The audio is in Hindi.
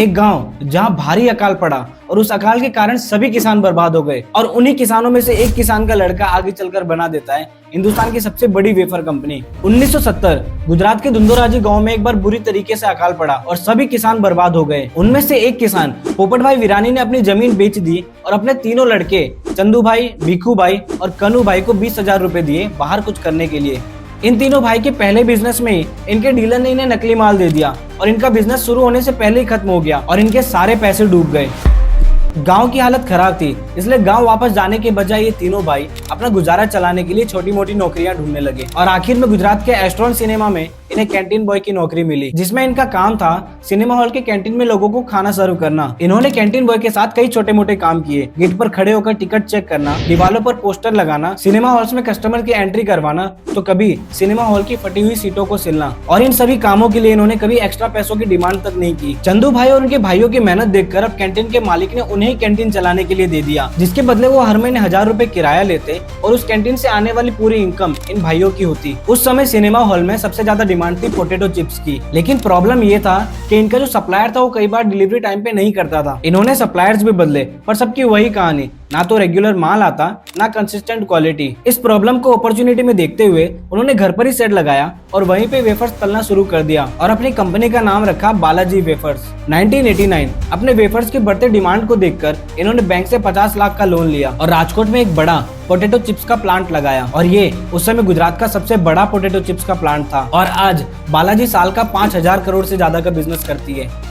एक गांव जहां भारी अकाल पड़ा और उस अकाल के कारण सभी किसान बर्बाद हो गए और उन्हीं किसानों में से एक किसान का लड़का आगे चलकर बना देता है हिंदुस्तान की सबसे बड़ी वेफर कंपनी। 1970 गुजरात के दुंदोराजी गांव में एक बार बुरी तरीके से अकाल पड़ा और सभी किसान बर्बाद हो गए। उनमें से एक किसान पोपट भाई वीरानी ने अपनी जमीन बेच दी और अपने तीनों लड़के चंदू भाई, भिखू भाई और कनू भाई को 20,000 रुपए दिए बाहर कुछ करने के लिए। इन तीनों भाई के पहले बिजनेस में ही इनके डीलर ने इन्हें नकली माल दे दिया और इनका बिजनेस शुरू होने से पहले ही खत्म हो गया और इनके सारे पैसे डूब गए। गांव की हालत खराब थी, इसलिए गांव वापस जाने के बजाय ये तीनों भाई अपना गुजारा चलाने के लिए छोटी मोटी नौकरियां ढूंढने लगे और आखिर में गुजरात के एस्ट्रॉन सिनेमा में इन्हें कैंटीन बॉय की नौकरी मिली, जिसमें इनका काम था सिनेमा हॉल के कैंटीन में लोगों को खाना सर्व करना। इन्होंने कैंटीन बॉय के साथ कई छोटे मोटे काम किए, गेट पर खड़े होकर टिकट चेक करना, दीवारों पर पोस्टर लगाना, सिनेमा हॉल्स में कस्टमर की एंट्री करवाना, तो कभी सिनेमा हॉल की फटी हुई सीटों को सिलना। और इन सभी कामों के लिए इन्होंने कभी एक्स्ट्रा पैसों की डिमांड तक नहीं की। चंदू भाई और उनके भाइयों की मेहनत देखकर अब कैंटीन के मालिक ने उन्हें कैंटीन चलाने के लिए दे दिया, जिसके बदले वो हर महीने 1,000 रुपए किराया लेते और उस कैंटीन से आने वाली पूरी इनकम इन भाइयों की होती। उस समय सिनेमा हॉल में सबसे ज्यादा डिमांड थी पोटैटो चिप्स की, लेकिन प्रॉब्लम ये था कि इनका जो सप्लायर था वो कई बार डिलीवरी टाइम पे नहीं करता था। इन्होंने सप्लायर्स भी बदले पर सबकी वही कहानी, ना तो रेगुलर माल आता ना कंसिस्टेंट क्वालिटी। इस प्रॉब्लम को अपॉर्चुनिटी में देखते हुए उन्होंने घर पर ही सेट लगाया और वहीं पे वेफर्स तलना शुरू कर दिया और अपनी कंपनी का नाम रखा बालाजी वेफर्स। 1989 अपने वेफर्स की बढ़ते डिमांड को देखकर इन्होंने बैंक से 50 लाख का लोन लिया और राजकोट में एक बड़ा पोटैटो चिप्स का प्लांट लगाया और ये उस समय गुजरात का सबसे बड़ा पोटैटो चिप्स का प्लांट था और आज बालाजी साल का 5,000 करोड़ से ज्यादा का बिजनेस करती है।